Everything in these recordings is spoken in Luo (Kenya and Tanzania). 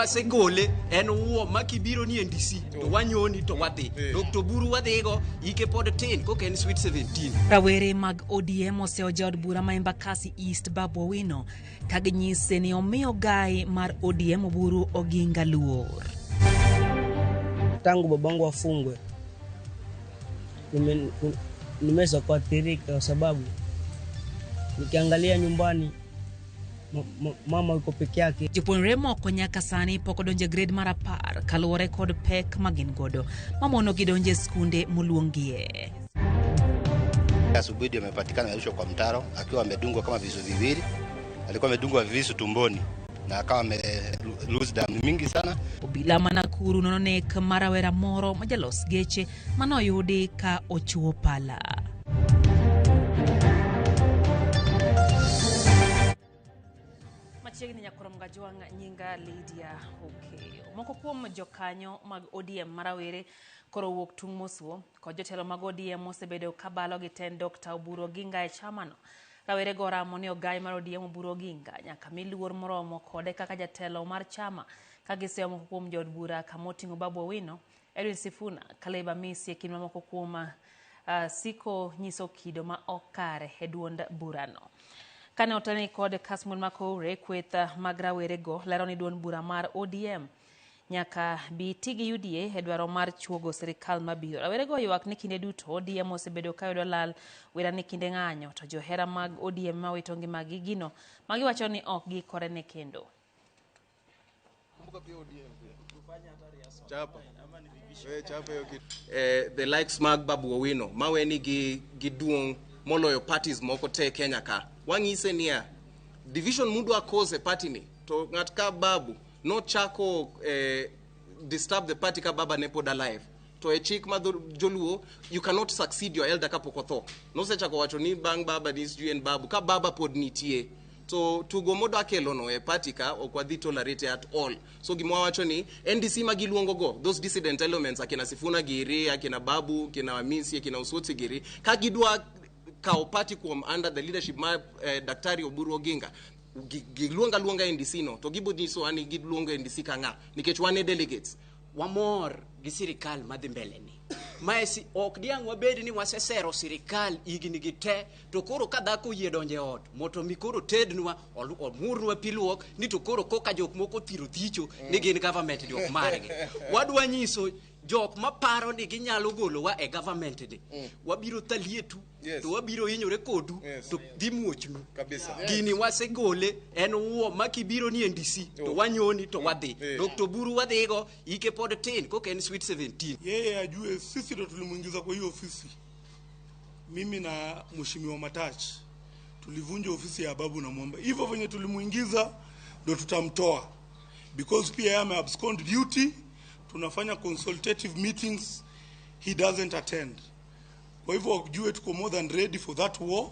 wasegole en uo makibiro ni NDC to wanyoni to wadhi Dr. Buru wadhigo ike pod tin kok en sweet 17. Rawere mag ODM oseoja od bura ma Embakasi East Babu Owino kaginyise ni omiyo gai mar ODM Oburu Oginga luor. Tangu babangu afungwe nimeweza kuathirika kwa sababu nikiangalia nyumbani mama yuko peke yake. Jopuonjre moko nyaka sani pok odonjo grade mar 10 kaluwore kod pek magin godo mamono gidonje skunde moluongie. Asubuhi amepatikana amerushwa kwa mtaro akiwa amedungwa kama visu viwili. Alikuwa amedungwa visu tumboni na akawa lose damu mingi sana. Obila Manakuru nonek marawera moro majalos geche manoyudi ka ochuo pala. Machiegni nyakorom gajwang nyinga Lydia Okeyo. Moko kuom jokanyo mag ODM marawere koro wuok tung' mosuo kod jotelo mag ODM osebedo kabalo gi ten Dr. Oburu Oginga e chamano. Rawere go ramo ni ogai mar ODM Oburu Oginga nyaka miluor moromo kode kaka jatelo mar chama kagiseo moko kuom jod bura kamoting'o Babu Owino, Edwin Sifuna, Caleb Amisi kin moko kuom siko nyiso kido ma okare e duond burano. Kane otani kod Kasmul Makore kweth mag rawere go lero ni duond bura mar ODM nyaka biti gi UDA e dwaro mar chuogo sirikal mabiro. Rawere go ywak ni kinde duto ODM osebedo ka yudo lal wera ni kinde ng'anyo to johera mag ODM mawito ngimagi gino magiwacho ni ok gikore ne kendo. The likes mag Babu Owino maweni gi duong moloyo parties moko te Kenya ka wang'ise niya division mudwa cause party ni to ng'at ka Babu no chako disturb the party ka baba ne pod alive to a chick mother joluo you cannot succeed your elder kapok otho no se chako wacho ni bang baba this you and Babu ka baba pod nitie to tugo moda kelo no e party ka okwadhi tolerate at all so gimwa wacho ni NDC magiluongo go those dissident elements akina Sifuna Giri akina Babu kina Amisi akina Usoti Giri ka gidwa ka party kuom under the leadership ma Daktari Oburu Oginga giluonga NDC no to gibudi so ani giluonga NDC kanga nikech wane delegates wamor gi sirikal madhi mbele ni maesi ok diang wabed ni wasesero sirikal igini gite to koro ka dhako yie donje ot moto mi koro tednwa omurnwa piluok ni to koro koka jok moko thiro thicho ni gin government jok margi wadwa nyiso jok maparo ni ginyalo golowa e government de wabiro talietu to wabiro hinyore kodu to dhimuochnu kabisa gini wasegole en uo makibiro ni NDC to wanyoni to wadhi Dr. Buru wadhigo ike pod tin kok en sweet 17 yeye ajue sisi ndo tulimuingiza kwa hiyo ofisi. Mimi na mheshimiwa Matachi tulivunja ofisi ya Babu na Mwamba hivyo venye tulimuingiza ndo tutamtoa because pia yeye abscond duty. Tunafanya consultative meetings, he doesn't attend. Kwa hivyo ujue tuko more than ready for that war.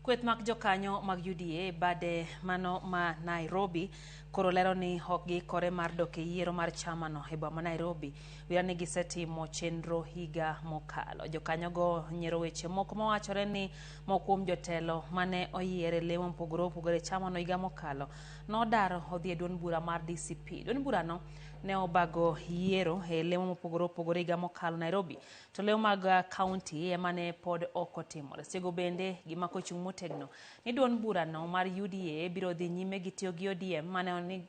Kweth mag jokanyo mag UDA bade mano ma Nairobi koro lero ni ok gikore mar dok e yiero mar chamano e boma Nairobi wira ni gisetimo chenro higa mokalo. Jokanyo go nyiero weche moko mawachore ni mokuom jotelo mane oyiere lemo mpogore opogore chamano higa mokalo nodaro odhi e duond bura mar DCP. Duond burano ne obago yiero e lemo mopogore opogore higa mokalo Nairobi to lemo mag county emane pod ok otimore. Sego bende gima kochung' motegno ni duond burano mar UDA biro dhi nyime gi tiyo gi ODM mane ni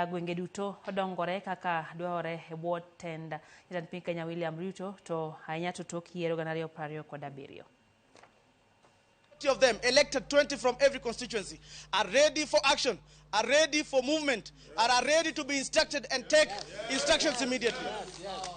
gwenge duto odongore kaka dware e bwo tenda jatend piny Kenya William Ruto to ahinya to tok yiero 2027. Of them, elected 20 from every constituency, are ready for action, are ready for movement, and are ready to be instructed and take instructions immediately.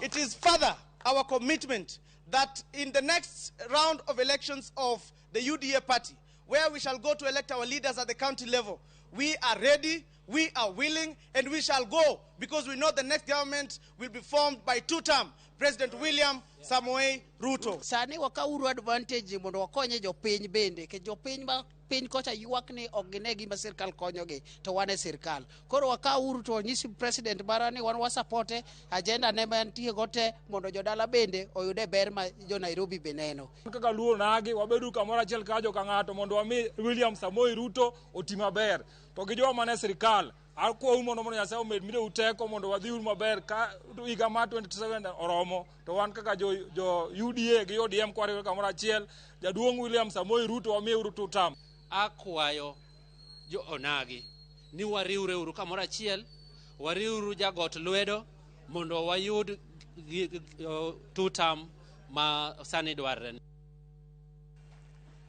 It is further our commitment that in the next round of elections of the UDA party, where we shall go to elect our leaders at the county level, we are ready, we are willing, and we shall go because we know the next government will be formed by two-term President William Samoei Ruto. Sani wakauru advantage mondo wakonye jopiny bende ke jopiny piny kocha ywak ni ok gine gima sirkal konyogi to wan e sirkal. Koro wakauru to nyisi president mara ni wan wasapote agenda ne mantie gote mondo jodala bende oyude ber ma jo Nairobi beneno. Kaka luo nagi wabedu kamoro achiel kajo ka ng'ato mondo wami William Samoei Ruto oti maber. To gi joma ne sirkal akwa mondo Nyasaye omed mire uteko mondo wadhi maber ka higa ma 27 oromo to wan kaka jo UDA gi ODM kwariwo kamoro achiel jaduong' William Samoei Ruto wamiye Ruto tam. Akwayo jo onagi ni wariure uru kamoro achiel, wariuru jagot lwedo mondo wayud tutam ma sani dwarre.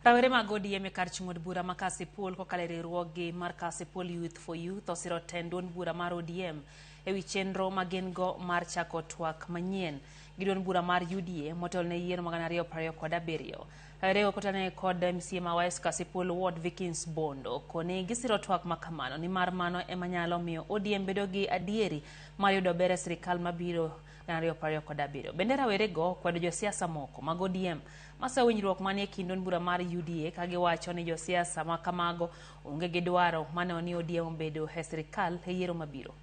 Rawere mag ODM e kar chung'od bura ma Kasipul kokalo e riwruoggi mar Kasipul Youth for Youth osiro tend duond bura mar ODM ewi chenro ma gin go mar chako twak manyien gi duond bura mar UDA motel ne yiero 2027. Rawere kotane kod MCA ma West Kasipul Ward Vikins Bondo koni gisiro twak makamano ni mar mano ema nyalo miyo ODM bedo gi adieri mar yudo ber e sirkal mabiro 2027. Bende rawerego kwedo josiasa moko mag ODM masa winjruok manie kind duond bura mar UDA ka giwacho ni josiasa ma kamago onge gi dwaro mane ni ODM obedo e sirkal e yiero mabiro.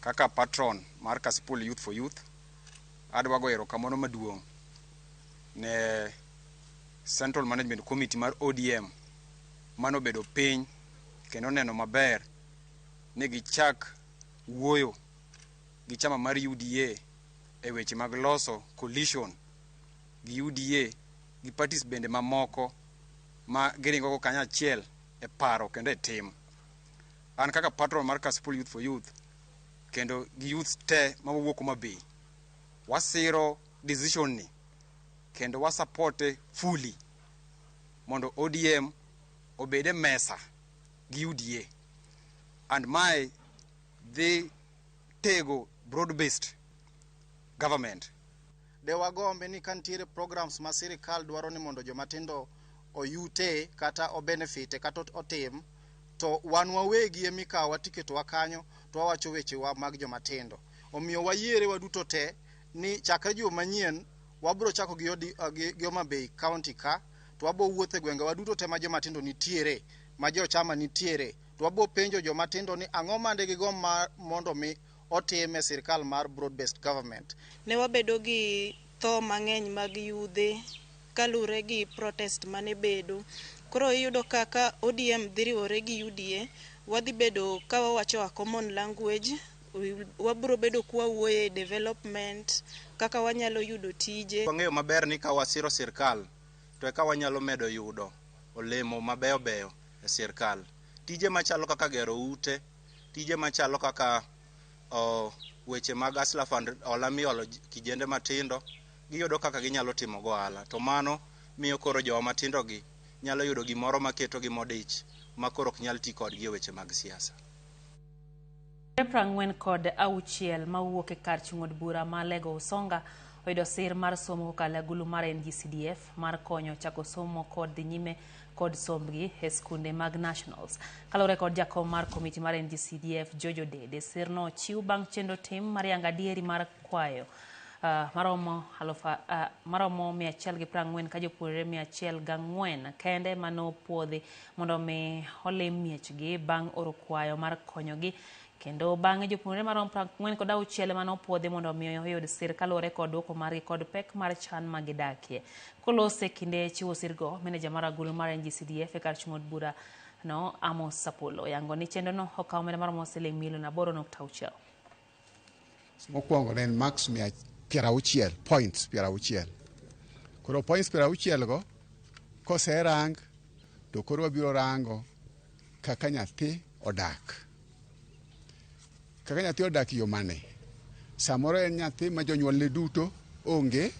Kaka patron mar Kasipul Youth for Youth adwa go erokamano maduong' ne Central Management Committee mar ODM mano bedo piny kendo neno maber ni gichak wuoyo gi chama mar UDA e weche mag loso coalition gi UDA gi parties bende mamoko ma giringo go kanya achiel e paro kendo e tim. An kaka patron mar Kasipul Youth for Youth kendo gi youth te mawuok Homabay wasiro decision ni kendo wasupporte fully mondo ODM obede mesa gi UDA and my the tego broad-based government. Dewa gombe ni kantiere programs ma sirikal dwaro ni mondo jomatindo oyute kata o benefit kata otim to wan wawegi emikawa tiketo wakanyo to wawacho weche wa mag jomatindo. Omiyo wayiere waduto te ni chakre juma manyien wabro chako gi Homabay County ka to wabo wuothe gwenge waduto te ma jomatindo nitiere ma jo chama nitiere to wabo penjo jomatindo ni ang'o mande gi gom mondo mi otime sirkal mar broad-based government. Ne wabedo gi tho mang'eny mag yudhe kalure gi protest mane bedo. Koro iyudo kaka ODM dhiriwore gi UDA wadhi bedo ka wawacho a common language, wabro bedo kwa wuoye development kaka wanyalo yudo tije. Wang'eyo maber ni ka wasiro sirkal to eka wanyalo medo yudo olemo mabeyo beyo e sirkal. Tije machalo kaka gero ute, tije machalo kaka weche mag Hustler Fund olamiolo kijende matindo giyudo kaka ginyalo timo go ohala to mano miyo koro jowa matindo gi nyalo yudo gimoro maketo gi modich makoro ok nyal ti kodgi e weche mag siasa. Prang'wen kod auchiel mawuok e kar chung'od bura ma Lego Usonga oyudo sir mar somo kokalo e agulu mar NG-CDF mar konyo chako somo kod dhi nyime kod sombgi e skunde mag nationals. Kalore kod jakom mar komiti mar NG-CDF Jojo Dede, sirno chiw bang' chenro tim mar yango adieri mar kwayo maromo 140 ka jopuonjre 104 kende manopuodhi mondo mi olim miechgi bang' oro kwayo mar konyogi kendo bang'e jopuonjre maromo 46 manopuodhi mondo mi oyud sir kalore kod duoko margi kod pek mar chan magidakie. Kolose kinde chiwo sirgo, meneja mar agulu mar NG-CDF e kar chung'od bura no Amos Sapolo yango ni chenro no okawo omenda maromo Sh8.6 million. Mokwongo ne en max 60 points 60. Koro points 60 go koserang to koro wabiro rango kaka nyathi odak. Kaka nyathi odak yo mane. Samoro en nyathi ma jonyuolne duto onge,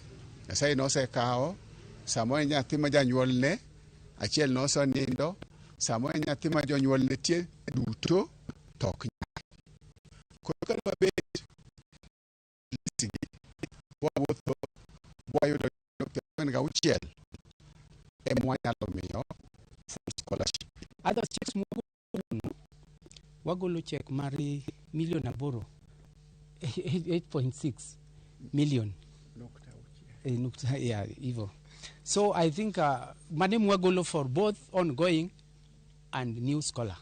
Nyasaye nosekawo. Samoro en nyathi ma janyuolne achiel nosenindo. Samoro en nyathi ma jonyuolne tie duto tok nyal. Koro kaka wabet listigi wawuotho wayudo 6 emwanyalo miyo full scholarship. Other checks wagolo check mari million aboro 8.6 million nukta hivyo So I think Mane Mwagolo for both ongoing and new scholar.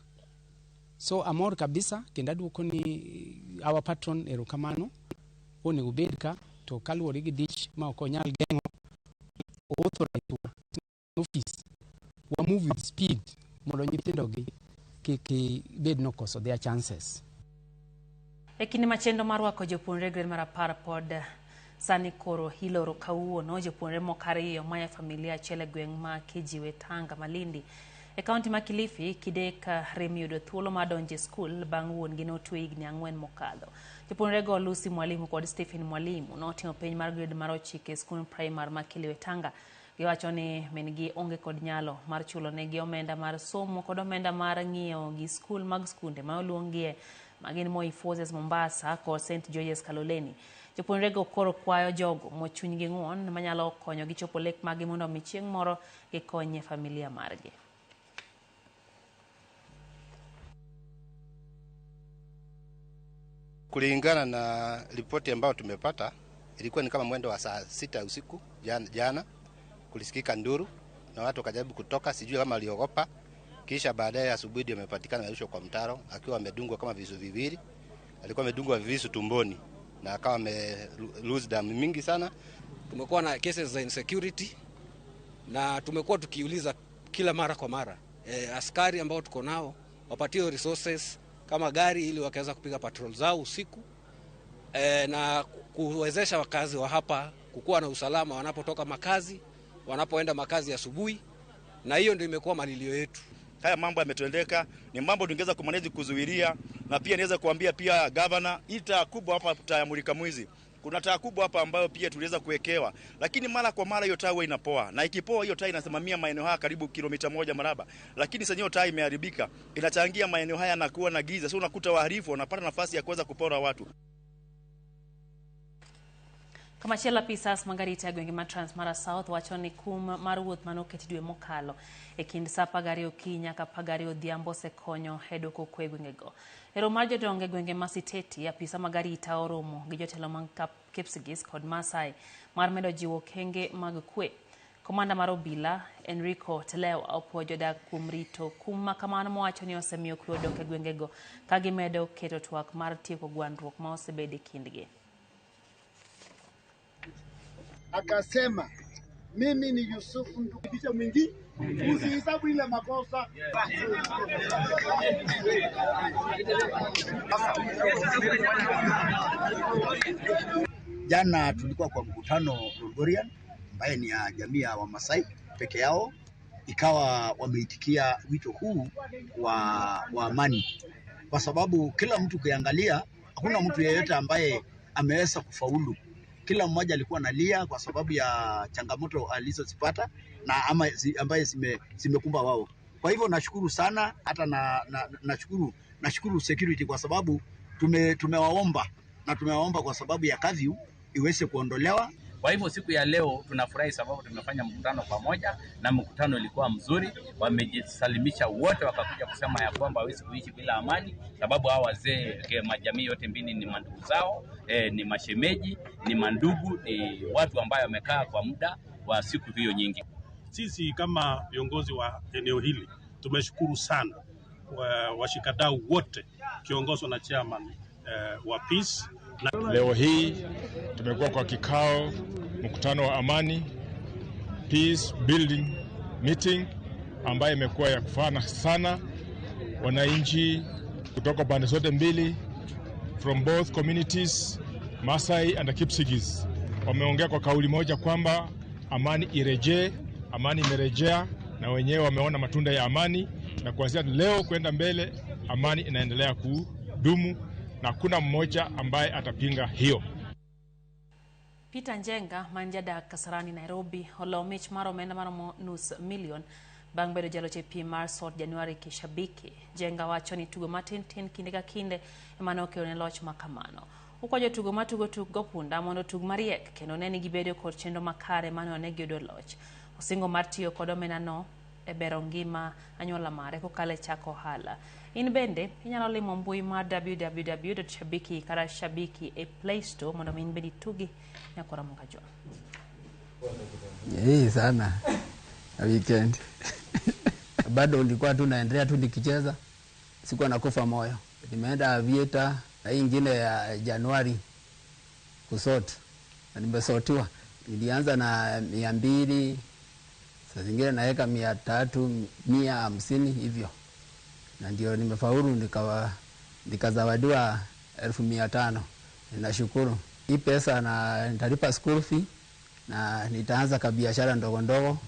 So amor kabisa kendadu koni our patron erokamano oni ubedka to kaluwore gi dich ma ok onyal gengo authority office wa move with speed mondo nyithindo gi kiki bed no koso their chances. Ekini machendo marwako jopuonjre grade mar 10 pod sani koro hiloro kawuono jopuonjre mokariyo maya familia achiel e gweng' ma Kijiwe Tanga Malindi e kaunti ma Kilifi kideka remiyudo thuolo mar donjo skul bang' wuongi notwe higni 4 mokadho. Jopuonjrego Lucy Mwalimu kod Stephen Mwalimu notimo penj mar grade mar 9 e skul primar ma Kijiwe Tanga. Giwacho ni min-gi onge kod nyalo mar chulo negi omenda mar somo kod omenda mar ng'iyo gi skul mag skunde ma oluongie magin Moi Forces Mombasa kod St. George's Kaloleni. Jopuonjrego koro kwayo jogo mochunygi ng'uon manyalo konyo gi chopo lek magi mondo omi chieng' moro gikonye familia margi. Kulingana na ripoti ambayo tumepata, ilikuwa ni kama mwendo wa saa 6 usiku jana kulisikika nduru na watu wakajaribu kutoka, sijui kama waliogopa. Kisha baadaye asubuhi ndio amepatikana amerushwa kwa mtaro akiwa amedungwa kama visu viwili. Alikuwa amedungwa visu tumboni na akawa lose damu mingi sana. Tumekuwa na cases za insecurity na tumekuwa tukiuliza kila mara kwa mara askari ambao tuko nao wapatiwe resources kama gari ili wakaweza kupiga patrol zao usiku na kuwezesha wakazi wa hapa kukuwa na usalama wanapotoka makazi, wanapoenda makazi asubuhi, na hiyo ndio imekuwa malilio yetu. Haya mambo yametendeka, ni mambo tungeweza kumanage kuzuilia, na pia niweza kuambia pia governor ita kubwa hapa tayamulika mwizi. Kuna taa kubwa hapa ambayo pia tuliweza kuwekewa, lakini mara kwa mara hiyo taa huwa inapoa, na ikipoa hiyo taa inasimamia maeneo haya karibu kilomita 1 maraba, lakini sasa hiyo taa imeharibika, inachangia maeneo haya na kuwa na giza, so unakuta wahalifu wanapata nafasi ya kuweza kupora watu. Kamachielo apisas Margarita gwenge ma Transmara South wacho ni kum mar wuoth manoketi dwe mokalo e kind saa 12 okinyi nyaka 12 odhiambo osekonyo e dwoko kwe gwengego. E romo mar jodongo e gwenge ma Siteti, apisa Margarita oromo gi jotelo mag Kipsigis kod Masai mar medo jiwo kenge mag kwe. Komanda mar obila Enrico Telewa opuoyo jodak kuom rito kum ma kamano mowacho ni osemiyo kwe odok e gwengego ka gimedo keto twak mar tieko gwandruok ma osebed e kindgi. Akasema mimi ni Yusufu ndugu mwingi usihesabu ile makosa. Jana tulikuwa kwa mkutano Rogorian ambaye ni ya jamii ya Wamasai peke yao, ikawa wameitikia wito huu wa amani, kwa sababu kila mtu kuangalia hakuna mtu yeyote ambaye ameweza kufaulu. Kila mmoja alikuwa analia kwa sababu ya changamoto alizozipata na ambaye zimekumba wao. Kwa hivyo nashukuru sana, hata nashukuru security kwa sababu tumewaomba kwa sababu ya curfew iweze kuondolewa. Kwa hivyo siku ya leo tunafurahi sababu tumefanya mkutano pamoja na mkutano ulikuwa mzuri. Wamejisalimisha wote wakakuja kusema ya kwamba hawezi kuishi bila amani, sababu hawa wazee majamii yote mbili ni mandugu zao, ni mashemeji, ni mandugu, ni watu ambao wamekaa kwa muda wa siku hiyo nyingi. Sisi kama viongozi wa eneo hili tumeshukuru sana washikadau wote kiongozwa na chairman wa Peace. Leo hii tumekuwa kwa kikao mkutano wa amani, peace building meeting, ambayo imekuwa ya kufana sana. Wananchi kutoka pande zote mbili from both communities, Masai and Kipsigis, wameongea kwa kauli moja kwamba amani irejee. Amani imerejea na wenyewe wameona matunda ya amani, na kuanzia leo kwenda mbele amani inaendelea kudumu na kuna mmoja ambaye atapinga hiyo. Peter Njenga manjada Kasarani Nairobi olomich mar omenda mar $500,000 bang' bedo jaloch e piem mar Sort Januari kishabiki. Njenga wacho ni tugo matin kinde ka kinde emane okelo ne loch makamano. Ukwajo tugo matugo tugo punda mondo tug mariek kendo ne ni gibedo kod chenro makare mane onegi yudo loch. Osingo mar tiyo kod omenda no e bero ngima anyuola mare kokalo e chako ohala. In bende inyalo limo mbui mar www.shabiki kata shabiki e Play Store mondo min bedi tugi nyakora mongajwa. Sana. Weekend. Bado nilikuwa tu naendelea tu nikicheza. Sikuwa nakufa moyo. Nimeenda Aviator na hii ingine ya Januari kusort. Na nimesortiwa. Nilianza na 200, saa zingine naweka 300, 150 hivyo. Na ndio nimefaulu nikazawadiwa 1500. Ninashukuru. Hii pesa na nitalipa school fee na nitaanza kabiashara ndogo ndogo.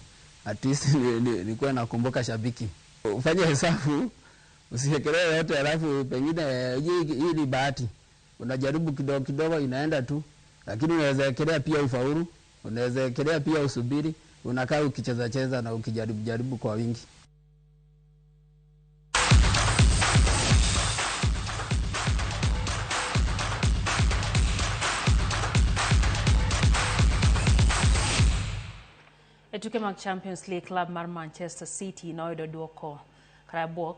At least nilikuwa nakumbuka shabiki. Ufanye hesabu, usihekelee yote alafu pengine hii ni bahati. Unajaribu kidogo kidogo inaenda tu. Lakini unaweza ekelea pia ufaulu, unaweza ekelea pia usubiri, unakaa ukicheza na ukijaribu kwa wingi. Etuke mag Champions League club mar Manchester City noyudo duoko karabok